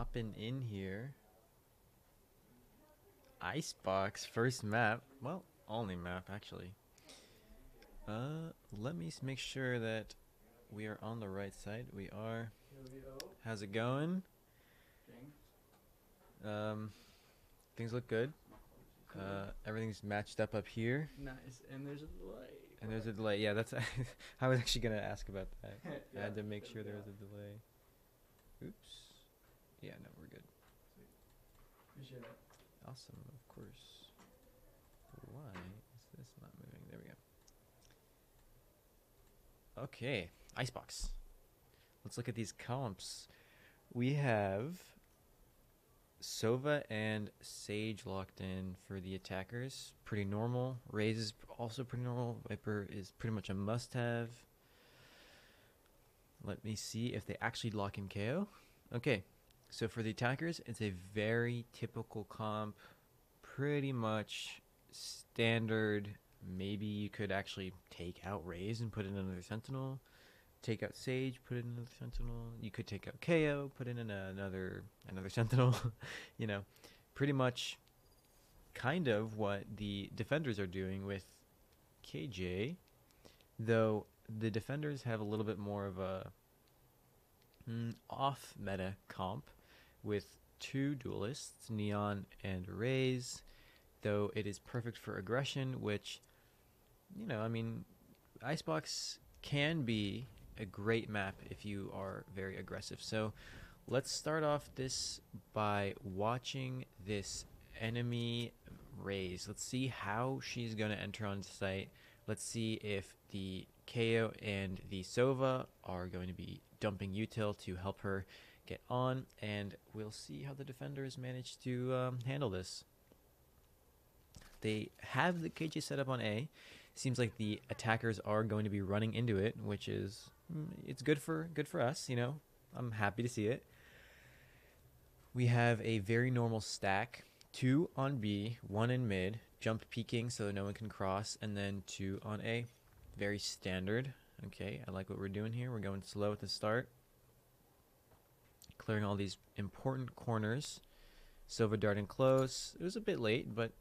hopping in here. Icebox, first map. Well, only map, actually. Let me make sure that we are on the right side. We are. How's it going? Things look good. Everything's matched up here. Nice, and there's a delay. And there's a delay. Yeah, that's. I was actually gonna ask about that. I had to make sure there was a delay. Oops. Yeah, no, we're good. Appreciate it. Awesome, of course. Why is this not moving? There we go. Okay, Icebox. Let's look at these comps. We have Sova and Sage locked in for the attackers. Pretty normal. Raze is also pretty normal. Viper is pretty much a must-have. Let me see if they actually lock in KO. Okay, so for the attackers, it's a very typical comp. Pretty much standard. Maybe you could actually take out Raze and put in another Sentinel. Take out Sage, put in another Sentinel. You could take out KO, put in another Sentinel. You know, pretty much kind of what the defenders are doing with KJ, though the defenders have a little bit more of a off meta comp with two duelists, Neon and Raze, though it is perfect for aggression, which, you know, I mean, Icebox can be a great map if you are very aggressive. So let's start off this by watching this enemy Raze. Let's see how she's going to enter on site. Let's see if the KO and the Sova are going to be dumping util to help her get on, and we'll see how the defenders manage to handle this. They have the KJ set up on A. Seems like the attackers are going to be running into it, which is it's good for us, you know. I'm happy to see it. We have a very normal stack, 2 on B, 1 in mid, jump peeking so no one can cross, and then 2 on A. Very standard. Okay, I like what we're doing here. We're going slow at the start, clearing all these important corners. Sova darting close. It was a bit late, but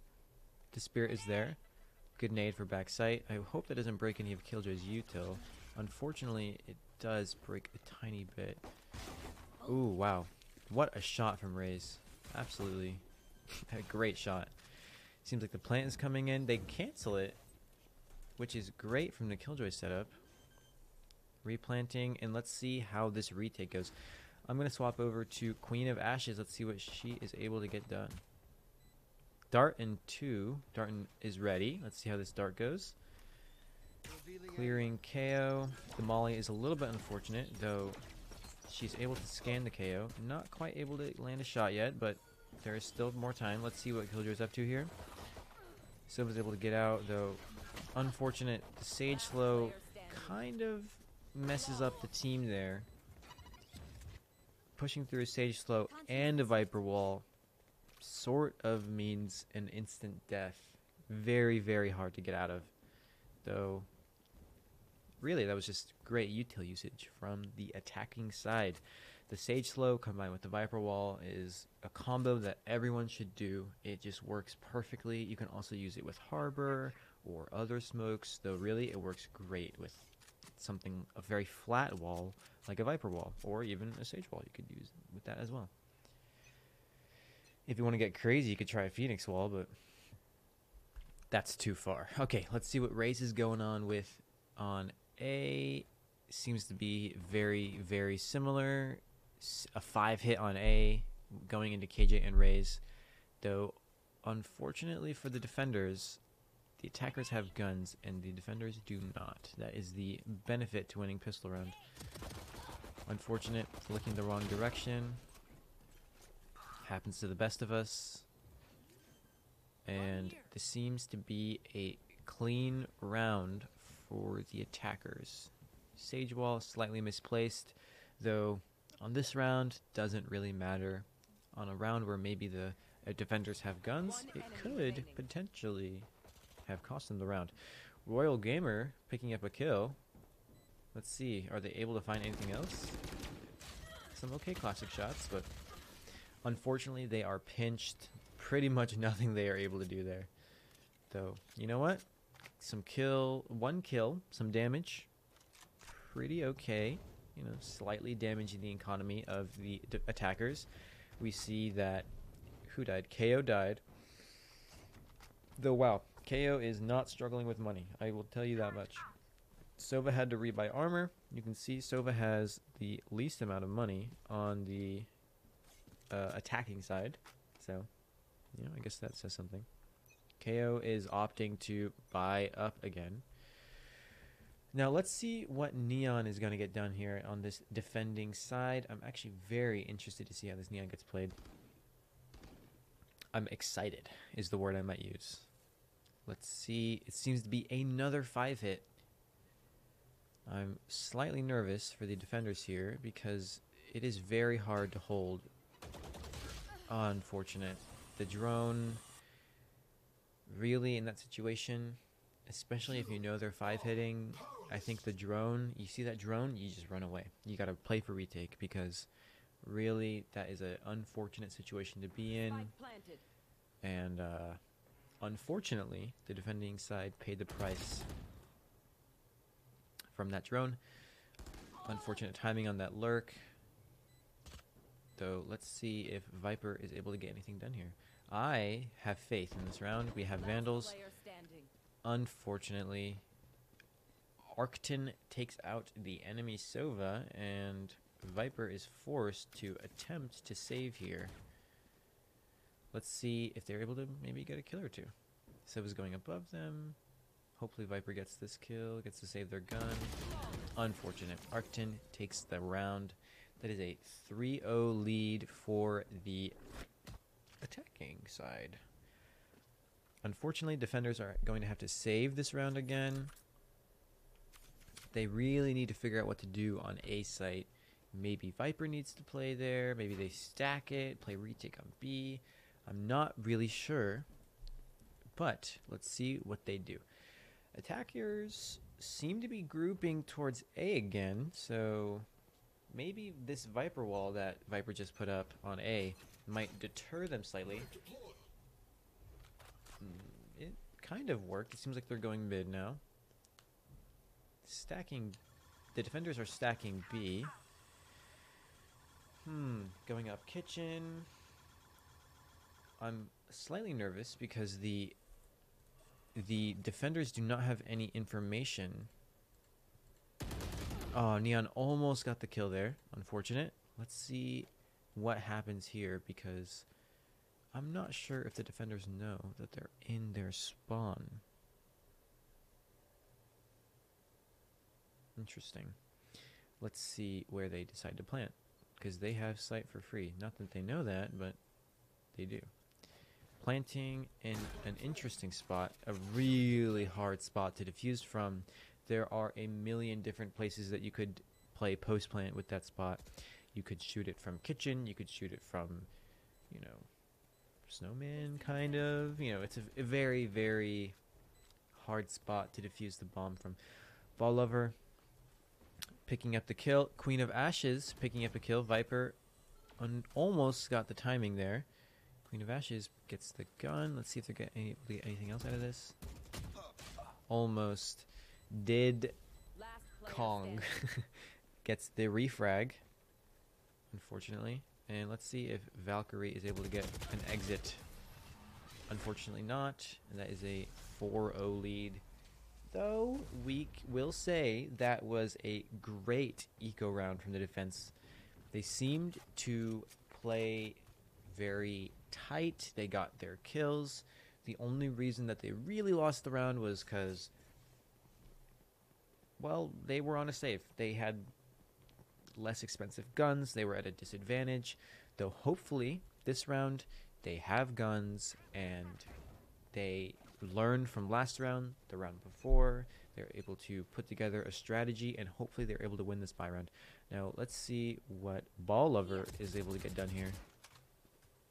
the spirit is there. Good nade for backside. I hope that doesn't break any of Killjoy's util. Unfortunately, it does break a tiny bit. Ooh, wow. What a shot from Raze. Absolutely. A great shot. Seems like the plant is coming in. They cancel it, which is great from the Killjoy setup. Replanting, and let's see how this retake goes. I'm going to swap over to Queen of Ashes. Let's see what she is able to get done. Dart in 2. Dart is ready. Let's see how this dart goes. Clearing KO. The molly is a little bit unfortunate, though she's able to scan the KO. Not quite able to land a shot yet, but there is still more time. Let's see what Killjoy's up to here. Silva's able to get out, though unfortunate. The Sage slow kind of messes up the team there. Pushing through a Sage slow and a Viper wall sort of means an instant death. Very, very hard to get out of. Though, really, that was just great util usage from the attacking side. The Sage slow combined with the Viper wall is a combo that everyone should do. It just works perfectly. You can also use it with Harbor or other smokes, though really it works great with a very flat wall like a Viper wall, or even a Sage wall you could use with that as well. If you want to get crazy, you could try a Phoenix wall, but that's too far. Okay, let's see what Raze is going on with on A. Seems to be very, very similar. A 5 hit on A going into KJ and Raze. Though, unfortunately for the defenders, the attackers have guns and the defenders do not. That is the benefit to winning pistol round. Unfortunate, looking the wrong direction. Happens to the best of us. And this seems to be a clean round for the attackers. Sage wall slightly misplaced, though on this round doesn't really matter. On a round where maybe the defenders have guns, it could potentially have cost them the round. Royal Gamer picking up a kill. Let's see, are they able to find anything else? Some okay classic shots, but Unfortunately, they are pinched. Pretty much nothing they are able to do there. Though, you know what? One kill, some damage. Pretty okay. You know, slightly damaging the economy of the attackers. We see that, who died? KO died. Though, wow, KO is not struggling with money. I will tell you that much. Sova had to rebuy armor. You can see Sova has the least amount of money on the attacking side. So, you know, I guess that says something. KO is opting to buy up again. Now, let's see what Neon is going to get done here on this defending side. I'm actually very interested to see how this Neon gets played. I'm excited is the word I might use. Let's see. It seems to be another 5-hit. I'm slightly nervous for the defenders here because it is very hard to hold. Unfortunate. The drone, really in that situation, especially if you know they're 5-hitting, I think the drone, you see that drone, you just run away. You got to play for retake because really that is an unfortunate situation to be in. And unfortunately, the defending side paid the price from that drone. Unfortunate timing on that lurk. Though, let's see if Viper is able to get anything done here. I have faith in this round. We have Vandals. Unfortunately, Arcton takes out the enemy Sova, and Viper is forced to attempt to save here. Let's see if they're able to maybe get a kill or two. Sova's going above them. Hopefully Viper gets this kill, gets to save their gun. Unfortunate. Arcton takes the round. That is a 3-0 lead for the attacking side. Unfortunately, defenders are going to have to save this round again. They really need to figure out what to do on A site. Maybe Viper needs to play there. Maybe they stack it, play retake on B. I'm not really sure. But let's see what they do. Attackers seem to be grouping towards A again, so maybe this Viper wall that Viper just put up on A might deter them slightly. It kind of worked. It seems like they're going mid now. Stacking. The defenders are stacking B. Going up kitchen. I'm slightly nervous because the defenders do not have any information. Oh, Neon almost got the kill there. Unfortunate. Let's see what happens here because I'm not sure if the defenders know that they're in their spawn. Interesting. Let's see where they decide to plant because they have sight for free. Not that they know that, but they do. Planting in an interesting spot, a really hard spot to defuse from. There are a million different places that you could play post plant with that spot. You could shoot it from kitchen, you could shoot it from, you know, snowman kind of. You know, it's a very, very hard spot to defuse the bomb from. Ball Lover picking up the kill. Queen of Ashes picking up a kill. Viper almost got the timing there. Queen of Ashes gets the gun. Let's see if they get anything else out of this. Almost did. Kong gets the refrag, unfortunately. And let's see if Valkyrie is able to get an exit. Unfortunately not. And that is a 4-0 lead. Though we will say that was a great eco round from the defense. They seemed to play very tight. They got their kills. The only reason that they really lost the round was because, well, they were on a safe. They had less expensive guns. They were at a disadvantage. Though hopefully this round they have guns and they learned from last round, the round before. They're able to put together a strategy and hopefully they're able to win this buy round. Now let's see what Ball Lover is able to get done here.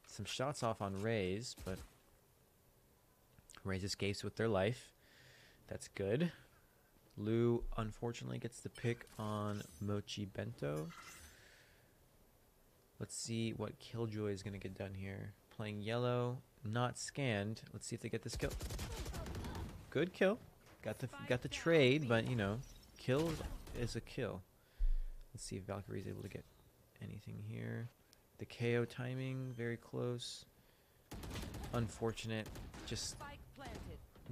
Some shots off on Raze, but Raze escapes with their life. That's good. Lou unfortunately gets the pick on Mochi Bento. Let's see what Killjoy is going to get done here. Playing yellow, not scanned. Let's see if they get this kill. Good kill. Got the trade, but you know, kill is a kill. Let's see if Valkyrie is able to get anything here. The KO timing, very close. Unfortunate. Just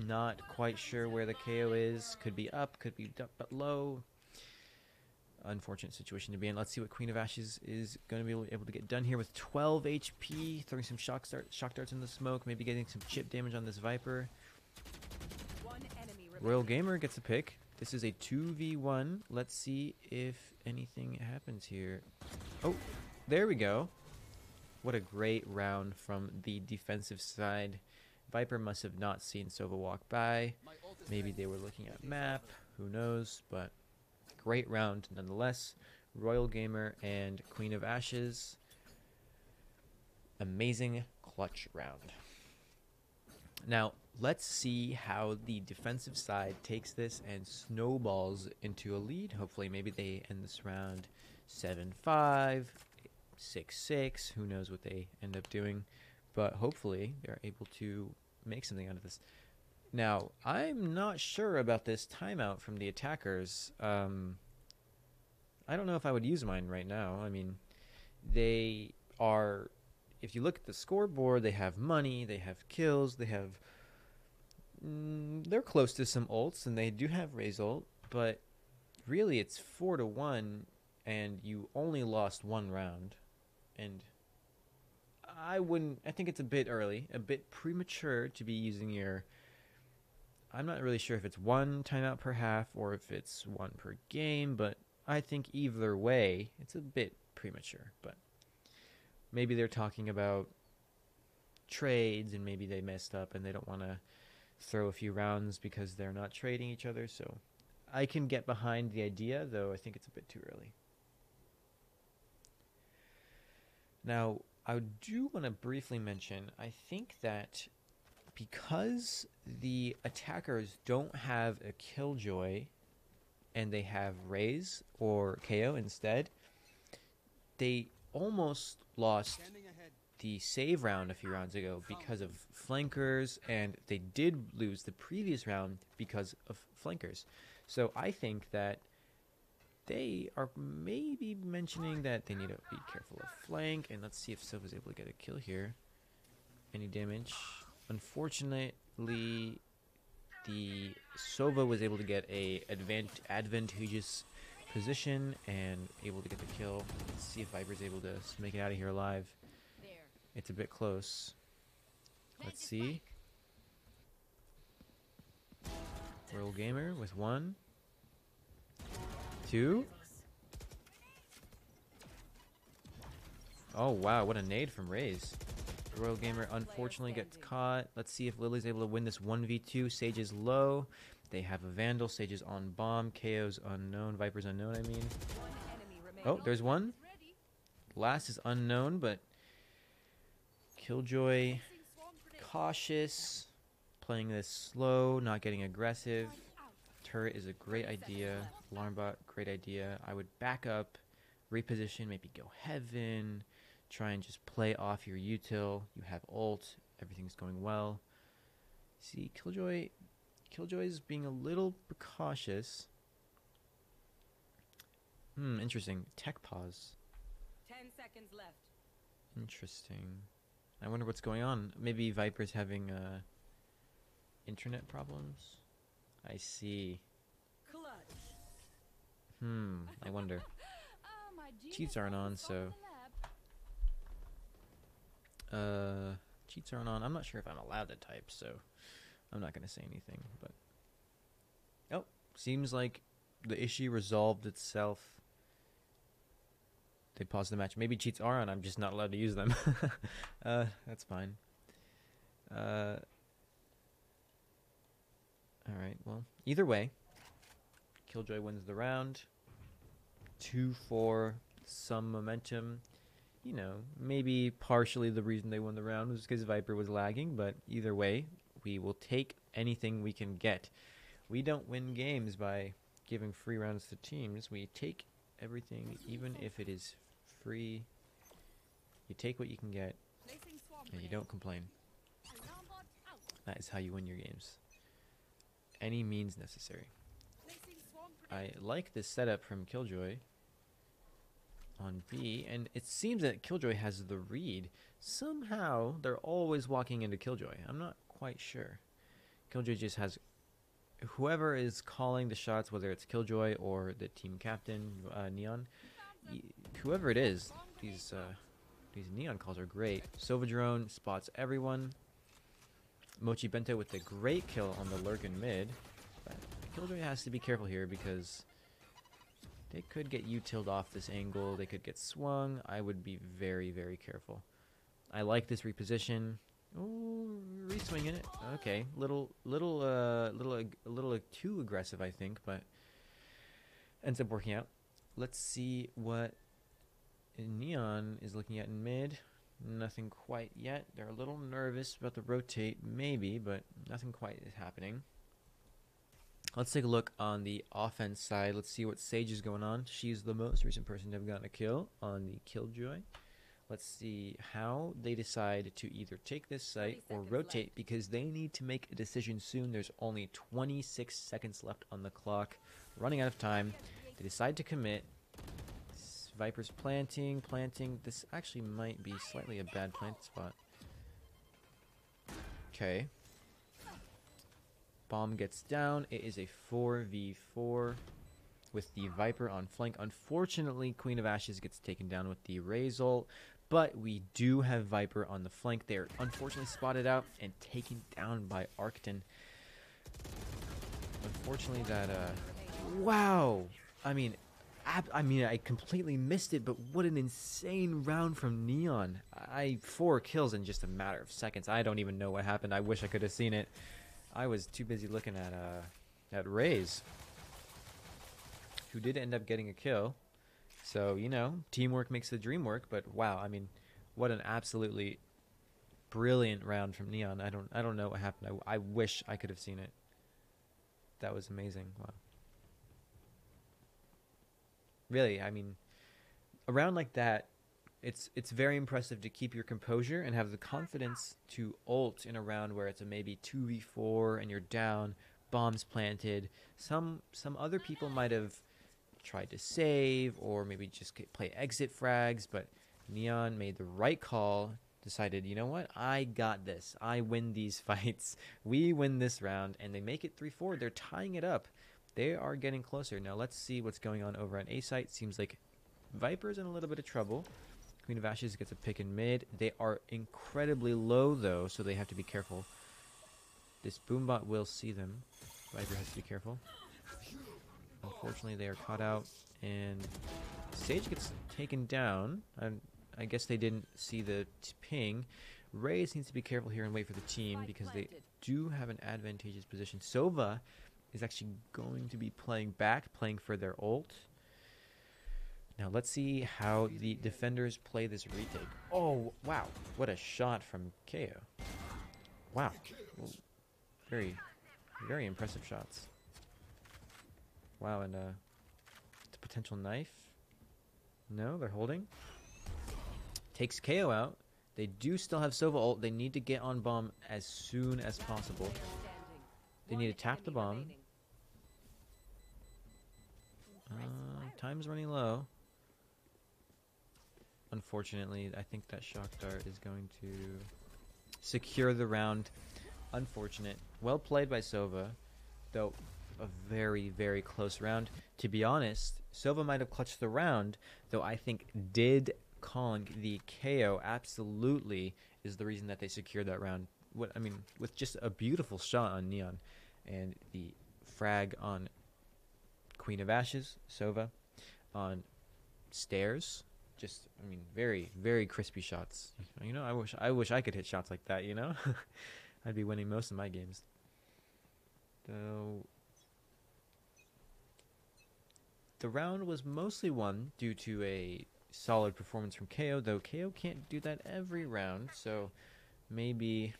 not quite sure where the KO is. Could be up, could be but low. Unfortunate situation to be in. Let's see what Queen of Ashes is going to be able to get done here with 12 HP. Throwing some shock darts in the smoke. Maybe getting some chip damage on this Viper. Royal Gamer gets a pick. This is a 2v1. Let's see if anything happens here. Oh, there we go. What a great round from the defensive side. Viper must have not seen Sova walk by. Maybe they were looking at map. Who knows? But great round nonetheless. Royal Gamer and Queen of Ashes. Amazing clutch round. Now, let's see how the defensive side takes this and snowballs into a lead. Hopefully, maybe they end this round 7-5, 6-6. Who knows what they end up doing. But hopefully, they're able to make something out of this. Now, I'm not sure about this timeout from the attackers. I don't know if I would use mine right now. I mean, they are... If you look at the scoreboard, they have money, they have kills, they have... they're close to some ults, and they do have Raze ult, but really it's 4-1, and you only lost one round. And I think it's a bit early, a bit premature to be using your... I'm not really sure if it's one timeout per half or if it's one per game, but I think either way, it's a bit premature, but... Maybe they're talking about trades and maybe they messed up and they don't want to throw a few rounds because they're not trading each other. So I can get behind the idea, though I think it's a bit too early. Now, I do want to briefly mention, I think that because the attackers don't have a Killjoy and they have Raze or KO instead, they almost lost the save round a few rounds ago because of flankers, and they did lose the previous round because of flankers. So I think that they are maybe mentioning that they need to be careful of flank, and let's see if Silva's able to get a kill here. Any damage? Unfortunately, the Sova was able to get a advantageous position and able to get the kill. Let's see if Viper's able to make it out of here alive. It's a bit close. Let's see. Royal Gamer with 1, 2. Oh wow, what a nade from Raze. Royal Gamer unfortunately gets caught. Let's see if Lily's able to win this 1v2. Sage is low. They have a Vandal. Sage is on bomb. KO's unknown. Viper's unknown, I mean. Oh, there's one. Last is unknown, but Killjoy cautious. Playing this slow, not getting aggressive. Turret is a great idea. Alarm bot, great idea. I would back up, reposition, maybe go Heaven. Try and just play off your util. You have ult. Everything's going well. See, Killjoy's being a little precautious. Interesting. Tech pause. 10 seconds left. Interesting. I wonder what's going on. Maybe Viper's having internet problems? I see. Clutch. I wonder. Cheats aren't on, so... cheats aren't on. I'm not sure if I'm allowed to type, so I'm not going to say anything, but... Oh, seems like the issue resolved itself. They paused the match. Maybe cheats are on. I'm just not allowed to use them. That's fine. Alright, well, either way, Killjoy wins the round. 2-4, some momentum. You know, maybe partially the reason they won the round was because Viper was lagging, but either way, we will take anything we can get. We don't win games by giving free rounds to teams. We take everything, even if it is free. You take what you can get, Placing swarm and you grenade. don't complain. Alarm bot out. That is how you win your games. Any means necessary. Placing swarm I grenade. like this setup from Killjoy on B, and it seems that Killjoy has the read. Somehow, they're always walking into Killjoy. I'm not quite sure. Killjoy just has whoever is calling the shots, whether it's Killjoy or the team captain, Neon, whoever it is, these Neon calls are great. Sova Drone spots everyone. Mochi Bento with the great kill on the lurk in mid. But Killjoy has to be careful here because they could get utiled off this angle. They could get swung. I would be very, very careful. I like this reposition. Oh, re-swinging it. Okay, little too aggressive, I think, but ends up working out. Let's see what Neon is looking at in mid. Nothing quite yet. They're a little nervous about the rotate, maybe, but nothing quite is happening. Let's take a look on the offense side. Let's see what Sage is going on. She's the most recent person to have gotten a kill on the Killjoy. Let's see how they decide to either take this site or rotate because they need to make a decision soon. There's only 26 seconds left on the clock. Running out of time. They decide to commit. Viper's planting. This actually might be slightly a bad plant spot. Okay. Bomb gets down. It is a 4v4 with the Viper on flank. Unfortunately, Queen of Ashes gets taken down with the Raze ult, but we do have Viper on the flank. They're unfortunately spotted out and taken down by Arcton. Unfortunately, that wow. I mean, I completely missed it, but what an insane round from Neon. 4 kills in just a matter of seconds. I don't even know what happened. I wish I could have seen it. I was too busy looking at Raze, who did end up getting a kill. So, you know, teamwork makes the dream work, but wow, I mean, what an absolutely brilliant round from Neon. I don't know what happened. I wish I could have seen it. That was amazing. Wow. Really, I mean, a round like that, it's very impressive to keep your composure and have the confidence to ult in a round where it's a maybe 2v4 and you're down, bombs planted. Some other people might have tried to save or maybe just play exit frags, but Neon made the right call, decided, you know what, I got this. I win these fights. We win this round, and they make it 3-4. They're tying it up. They are getting closer. Now let's see what's going on over on A site. Seems like Viper's in a little bit of trouble. Queen of Ashes gets a pick in mid. They are incredibly low, though, so they have to be careful. This Boombot will see them. Viper has to be careful. Unfortunately, they are caught out, and Sage gets taken down. I guess they didn't see the ping. Raze needs to be careful here and wait for the team because they do have an advantageous position. Sova is actually going to be playing back, playing for their ult. Now let's see how the defenders play this retake. Oh, wow. What a shot from KO. Wow. Well, very, very impressive shots. Wow, and the potential knife. No, they're holding. Takes KO out. They do still have Sova ult. They need to get on bomb as soon as possible. They need to tap the bomb. Time's running low. Unfortunately, I think that shock dart is going to secure the round. Unfortunate. Well played by Sova, though a very, very close round. To be honest, Sova might have clutched the round, though I think did calling the KO absolutely is the reason that they secured that round. I mean, with just a beautiful shot on Neon and the frag on Queen of Ashes, Sova, on Stairs. Just, I mean, very, very crispy shots. You know, I wish I could hit shots like that, you know? I'd be winning most of my games. Though the round was mostly won due to a solid performance from KO, though KO can't do that every round, so maybe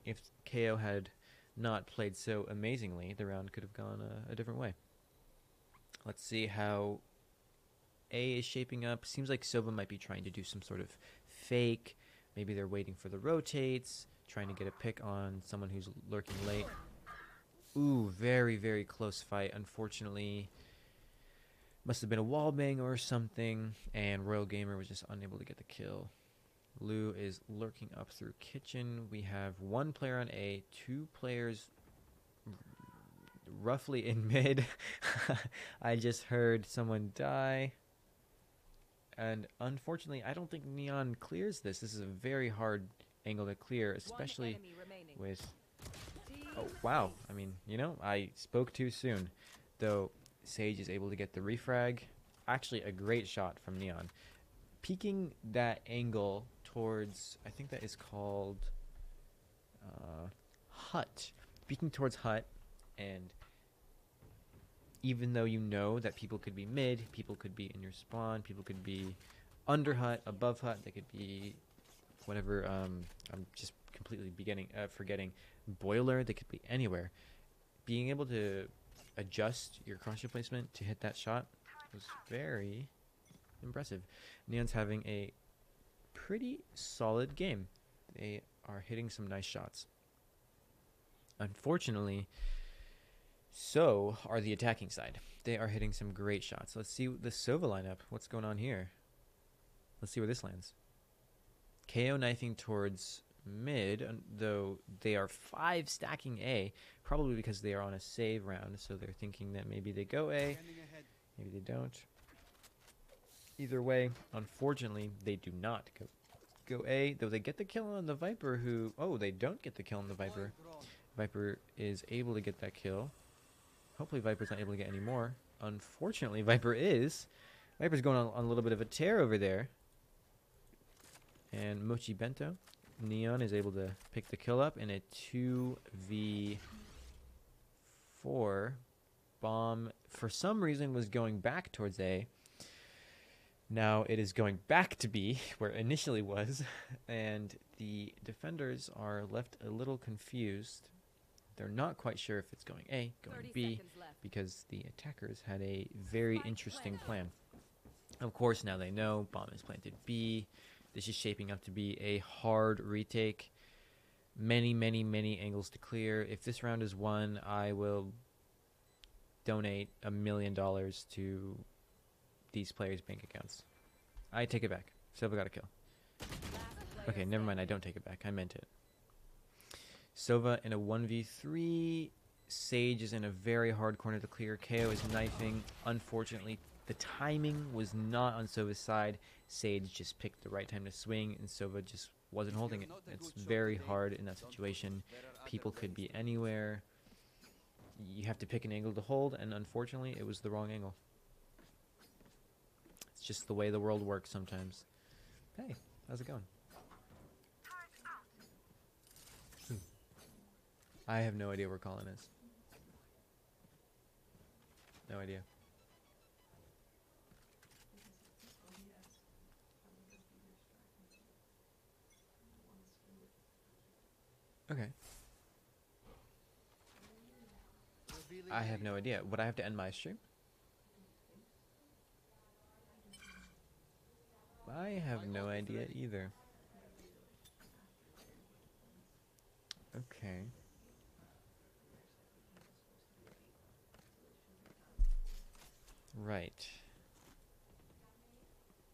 if KO had not played so amazingly, the round could have gone a different way. Let's see how A is shaping up. Seems like Sova might be trying to do some sort of fake. Maybe they're waiting for the rotates, trying to get a pick on someone who's lurking late. Ooh, very, very close fight. Unfortunately, must have been a wall bang or something, and Royal Gamer was just unable to get the kill. Lou is lurking up through kitchen. We have one player on A, two players roughly in mid. I just heard someone die. And unfortunately, I don't think Neon clears this. This is a very hard angle to clear, especially with... Oh, wow. I mean, you know, I spoke too soon. Though Sage is able to get the refrag. Actually, a great shot from Neon. Peeking that angle towards... I think that is called... Hut. Peeking towards Hut, and even though you know that people could be mid, people could be in your spawn, people could be under Hut, above Hut, they could be whatever, I'm just completely forgetting, boiler, they could be anywhere. Being able to adjust your crosshair placement to hit that shot was very impressive. Neon's having a pretty solid game. They are hitting some nice shots. Unfortunately, so are the attacking side. They are hitting some great shots. Let's see the Sova lineup. What's going on here? Let's see where this lands. KO knifing towards mid, though they are 5 stacking A, probably because they are on a save round, so they're thinking that maybe they go A, maybe they don't. Either way, unfortunately, they do not go A, though they get the kill on the Viper who... Oh, they don't get the kill on the Viper. Viper is able to get that kill. Hopefully Viper's not able to get any more. Unfortunately, Viper is. Viper's going on a little bit of a tear over there. And Mochi Bento. Neon is able to pick the kill up in a 2v4. Bomb, for some reason, was going back towards A. Now it is going back to B, where it initially was. And the defenders are left a little confused. They're not quite sure if it's going A, going B, because the attackers had a very interesting plan. Of course, now they know bomb is planted B. This is shaping up to be a hard retake. Many, many, many angles to clear. If this round is won, I will donate $1 million to these players' bank accounts. I take it back. Sova got a kill. Okay, never mind. I don't take it back. I meant it. Sova in a 1v3. Sage is in a very hard corner to clear. KO is knifing. Unfortunately, the timing was not on Sova's side. Sage just picked the right time to swing, and Sova just wasn't holding it. It's very hard in that situation. People could be anywhere. You have to pick an angle to hold, and unfortunately, it was the wrong angle. It's just the way the world works sometimes. Hey, how's it going? I have no idea where Colin is. No idea. Okay. I have no idea. Would I have to end my stream? I have no idea either. Okay. Right.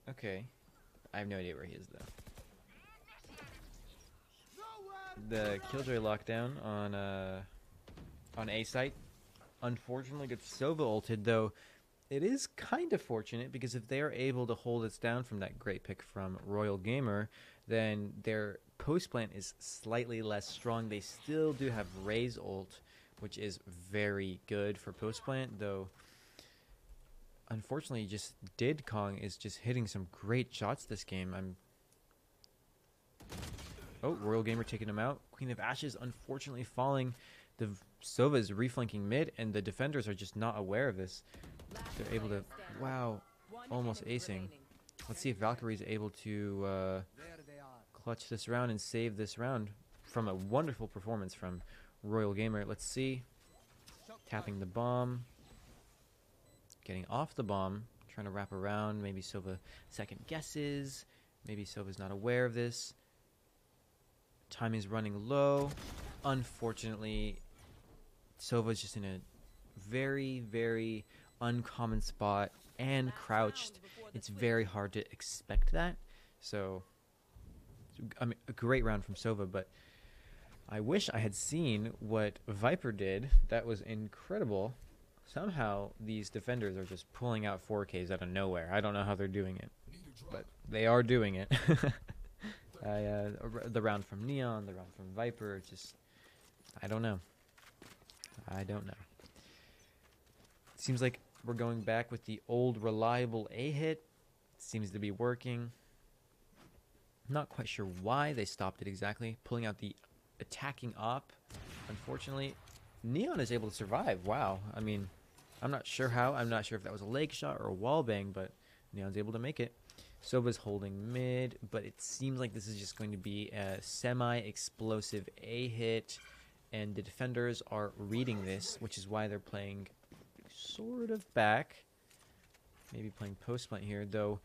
Okay. I have no idea where he is, though. The Killjoy lockdown on A site unfortunately gets Sova ulted, though it is kind of fortunate because if they are able to hold us down from that great pick from Royal Gamer, then their post plant is slightly less strong. They still do have Ray's ult, which is very good for post plant, though unfortunately just Did Kong is just hitting some great shots this game. Oh, Royal Gamer taking him out. Queen of Ashes unfortunately falling. The Sova is reflanking mid, and the defenders are just not aware of this. They're able to... Wow, almost acing. Let's see if Valkyrie is able to clutch this round and save this round from a wonderful performance from Royal Gamer. Let's see. Tapping the bomb. Getting off the bomb. Trying to wrap around. Maybe Sova second guesses. Maybe Sova's not aware of this. Time is running low. Unfortunately, Sova's just in a very, very uncommon spot and crouched. It's very hard to expect that. So, I mean, a great round from Sova, but I wish I had seen what Viper did. That was incredible. Somehow these defenders are just pulling out 4Ks out of nowhere. I don't know how they're doing it, but they are doing it. The round from Neon, the round from Viper, just, I don't know. Seems like we're going back with the old reliable A hit. Seems to be working. Not quite sure why they stopped it exactly. Pulling out the attacking op. Unfortunately, Neon is able to survive. Wow. I mean, I'm not sure how. I'm not sure if that was a leg shot or a wall bang, but Neon's able to make it. Sova's holding mid, but it seems like this is just going to be a semi-explosive A hit, and the defenders are reading this, which is why they're playing sort of back. Maybe playing post plant here, though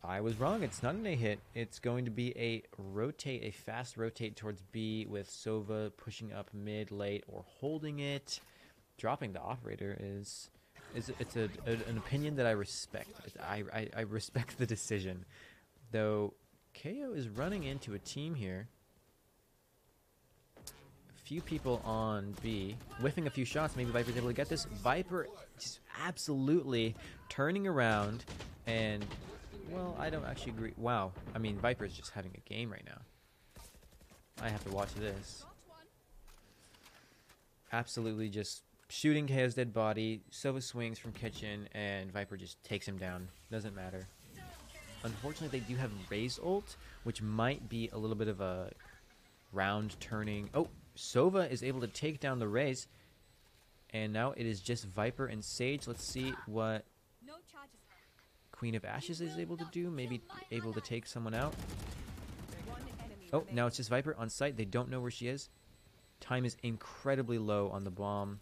I was wrong. It's not an A hit. It's going to be a rotate, a fast rotate towards B with Sova pushing up mid, late, or holding it. Dropping the operator is an opinion that I respect. I respect the decision. Though KO is running into a team here. A few people on B. Whiffing a few shots. Maybe Viper's able to get this. Viper just absolutely turning around and... Well, I don't actually agree. Wow. I mean, Viper's just having a game right now. I have to watch this. Absolutely just shooting KO's dead body. Sova swings from kitchen, and Viper just takes him down. Doesn't matter. Unfortunately, they do have Raze ult, which might be a little bit of a round turning. Oh, Sova is able to take down the Raze. And now it is just Viper and Sage. Let's see what Queen of Ashes is able to do. Maybe able to take someone out. Oh, now it's just Viper on site. They don't know where she is. Time is incredibly low on the bomb.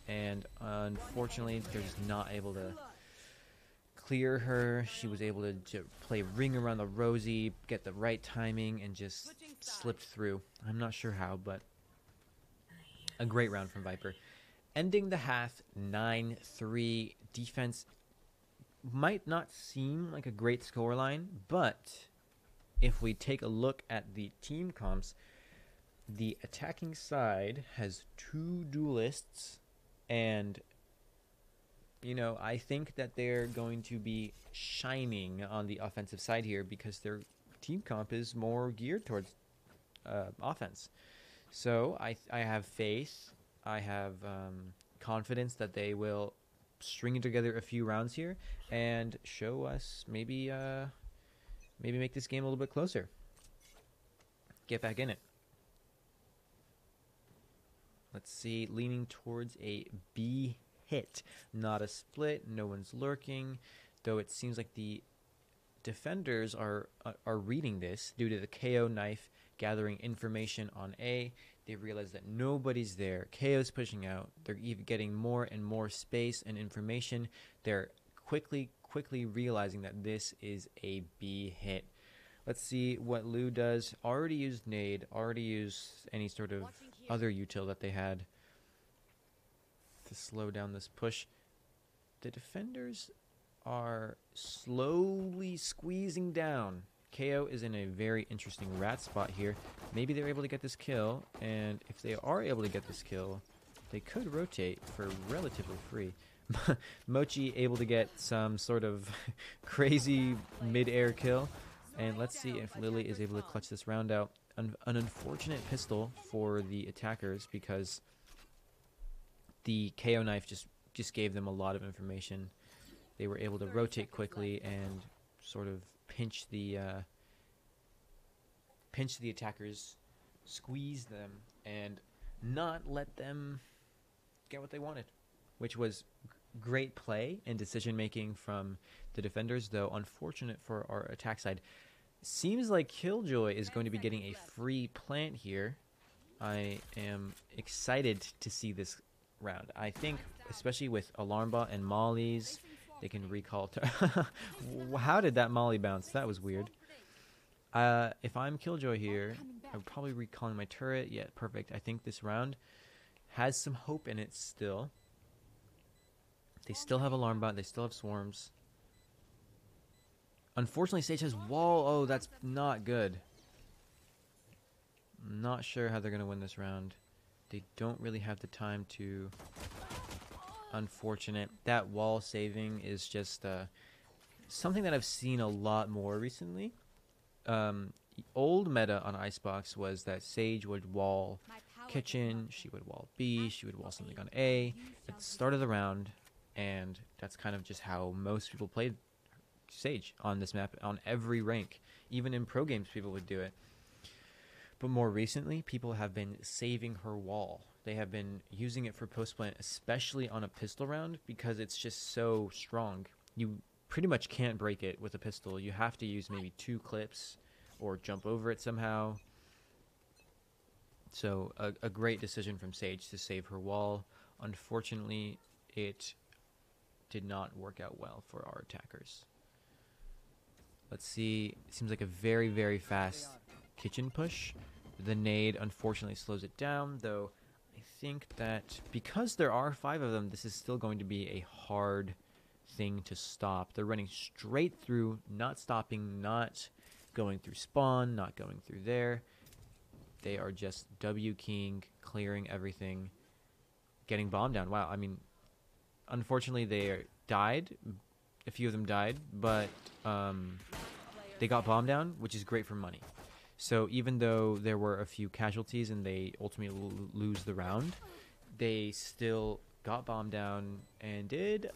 And unfortunately, they're just not able to clear her. She was able to play ring around the Rosie, get the right timing, and just slipped through. I'm not sure how, but a great round from Viper. Ending the half 9-3. Defense might not seem like a great scoreline, but if we take a look at the team comps, the attacking side has 2 duelists, and you know, I think that they're going to be shining on the offensive side here because their team comp is more geared towards offense. So I have faith. I have confidence that they will string together a few rounds here and show us maybe make this game a little bit closer. Get back in it. Let's see, leaning towards a B hit. Not a split, no one's lurking, though it seems like the defenders are reading this due to the KO knife gathering information on A. They realize that nobody's there. KO's pushing out. They're even getting more and more space and information. They're quickly realizing that this is a B hit. Let's see what Lou does. Already used nade. Already used any sort of other util that they had to slow down this push. The defenders are slowly squeezing down. KO is in a very interesting rat spot here. Maybe they're able to get this kill, and if they are able to get this kill, they could rotate for relatively free. Mochi able to get some sort of crazy mid-air kill, and let's see if Lily is able to clutch this round out. An unfortunate pistol for the attackers because the KO knife just gave them a lot of information. They were able to rotate quickly and sort of pinch the attackers, squeeze them, and not let them get what they wanted, which was great play and decision making from the defenders, though unfortunate for our attack side. Seems like Killjoy is going to be getting a free plant here. I am excited to see this round. I think, especially with Alarmbot and Molly's, they can recall. How did that Molly bounce? That was weird. If I'm Killjoy here, I would probably recalling my turret. Yeah, perfect. I think this round has some hope in it still. They still have alarm bot. They still have swarms. Unfortunately, Sage has wall. Oh, that's not good. I'm not sure how they're going to win this round. They don't really have the time to. Unfortunate. That wall saving is just something that I've seen a lot more recently. Old meta on Icebox was that Sage would wall kitchen, she would wall B, she would wall something on A at the start of the round, and that's kind of just how most people played Sage on this map on every rank. Even in pro games, people would do it. But more recently, people have been saving her wall. They have been using it for post plant, especially on a pistol round, because it's just so strong. You pretty much can't break it with a pistol. You have to use maybe 2 clips or jump over it somehow. So a great decision from Sage to save her wall. Unfortunately, it did not work out well for our attackers. Let's see. It seems like a very, very fast kitchen push. The nade unfortunately slows it down, though I think that because there are 5 of them, this is still going to be a hard thing to stop. They're running straight through, not stopping, not going through spawn, not going through there. They are just W keying, clearing everything, getting bomb down. Wow, I mean, unfortunately they died. A few of them died, but they got bomb down, which is great for money. So even though there were a few casualties and they ultimately lose the round, they still got bomb down and did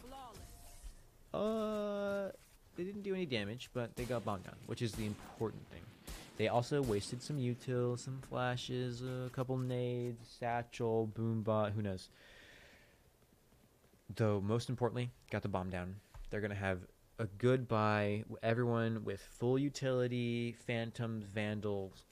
they didn't do any damage, but they got bombed down, which is the important thing. They also wasted some util, some flashes, a couple nades, satchel, boombot, who knows. Though most importantly, got the bomb down. They're gonna have a good buy. Everyone with full utility, phantoms, vandals.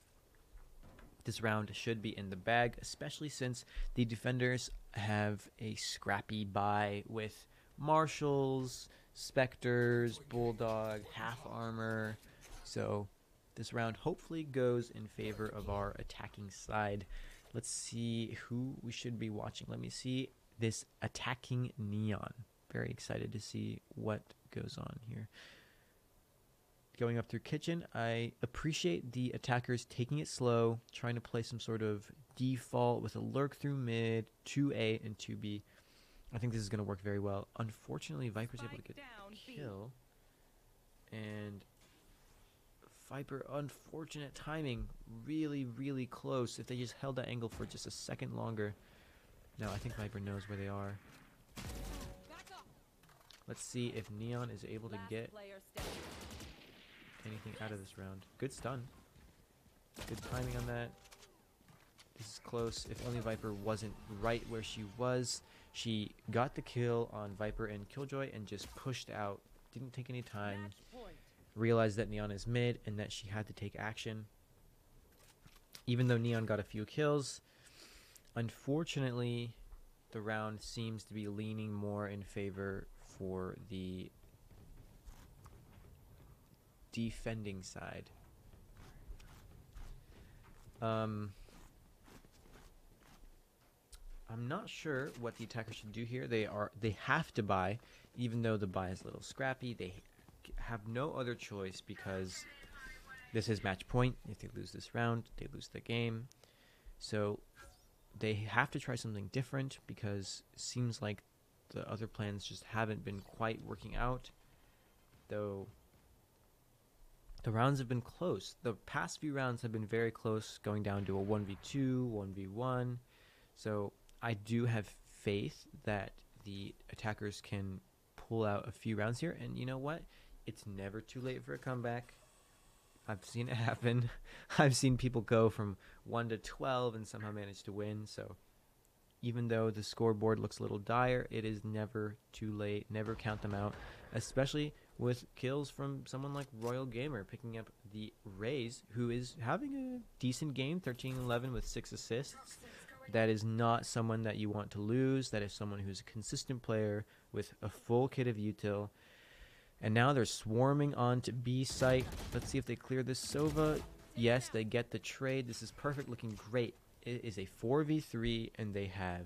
This round should be in the bag, especially since the defenders have a scrappy buy with marshals, specters, bulldog, half armor. So this round hopefully goes in favor of our attacking side. Let's see who we should be watching. Let me see this attacking Neon. Very excited to see what goes on here. Going up through kitchen, I appreciate the attackers taking it slow, trying to play some sort of default with a lurk through mid, 2A and 2B. I think this is going to work very well. Unfortunately, Viper's able to get a kill. And Viper, unfortunate timing. Really, really close. If they just held that angle for just a second longer. No, I think Viper knows where they are. Let's see if Neon is able to get anything out of this round. Good stun. Good timing on that. This is close. If only Viper wasn't right where she was. She got the kill on Viper and Killjoy and just pushed out. Didn't take any time. Realized that Neon is mid and that she had to take action. Even though Neon got a few kills, unfortunately, the round seems to be leaning more in favor for the defending side. I'm not sure what the attacker should do here. They have to buy, even though the buy is a little scrappy. They have no other choice because this is match point. If they lose this round, they lose the game. So they have to try something different because it seems like the other plans just haven't been quite working out. Though the rounds have been close. The past few rounds have been very close, going down to a 1v2, 1v1. So I do have faith that the attackers can pull out a few rounds here. And you know what? It's never too late for a comeback. I've seen it happen. I've seen people go from 1 to 12 and somehow manage to win. So even though the scoreboard looks a little dire, it is never too late. Never count them out, especially with kills from someone like Royal Gamer picking up the Rays, who is having a decent game, 13-11 with 6 assists. That is not someone that you want to lose. That is someone who's a consistent player with a full kit of util. And now they're swarming onto B site. Let's see if they clear this Sova. Yes, they get the trade. This is perfect, looking great. It is a 4v3, and they have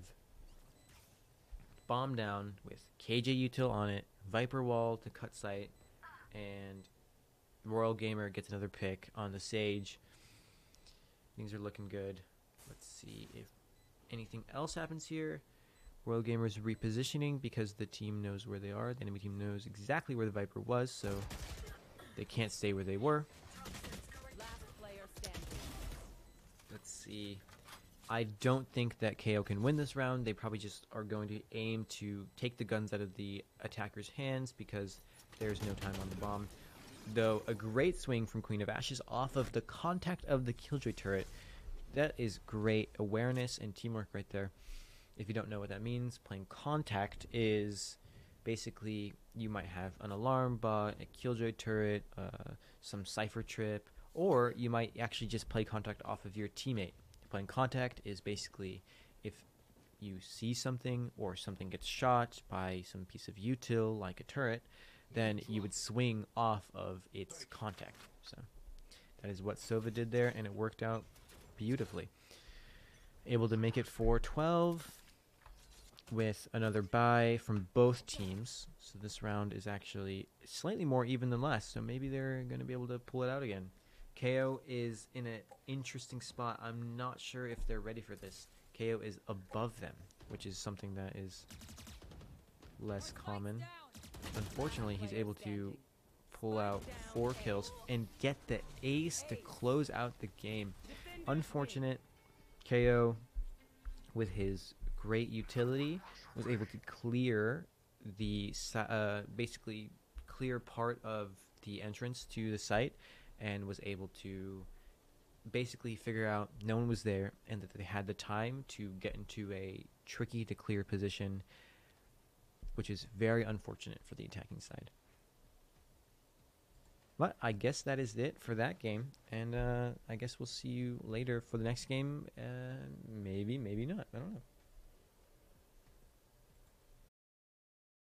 bomb down with KJ Util on it, Viper Wall to cut site, and Royal Gamer gets another pick on the Sage. Things are looking good. Let's see if anything else happens here. Royal Gamer is repositioning because the team knows where they are. The enemy team knows exactly where the Viper was, so they can't stay where they were. Last player standing. Let's see. I don't think that KO can win this round. They probably just are going to aim to take the guns out of the attacker's hands because there's no time on the bomb. Though a great swing from Queen of Ashes off of the contact of the Killjoy turret. That is great awareness and teamwork right there. If you don't know what that means, playing contact is basically you might have an alarm bot, a Killjoy turret, some Cypher trip, or you might actually just play contact off of your teammate. Playing contact is basically if you see something or something gets shot by some piece of util like a turret, then you would swing off of its contact. So that is what Sova did there, and it worked out beautifully. Able to make it 4-12 with another bye from both teams. So this round is actually slightly more even than last, so maybe they're going to be able to pull it out again. KO is in an interesting spot. I'm not sure if they're ready for this. KO is above them, which is something that is less common. Unfortunately, he's able to pull out 4 kills and get the ace to close out the game. Unfortunate. KO, with his great utility, was able to clear the basically clear part of the entrance to the site, and was able to basically figure out no one was there and that they had the time to get into a tricky to clear position, which is very unfortunate for the attacking side. But I guess that is it for that game, and I guess we'll see you later for the next game. Maybe, maybe not. I don't know.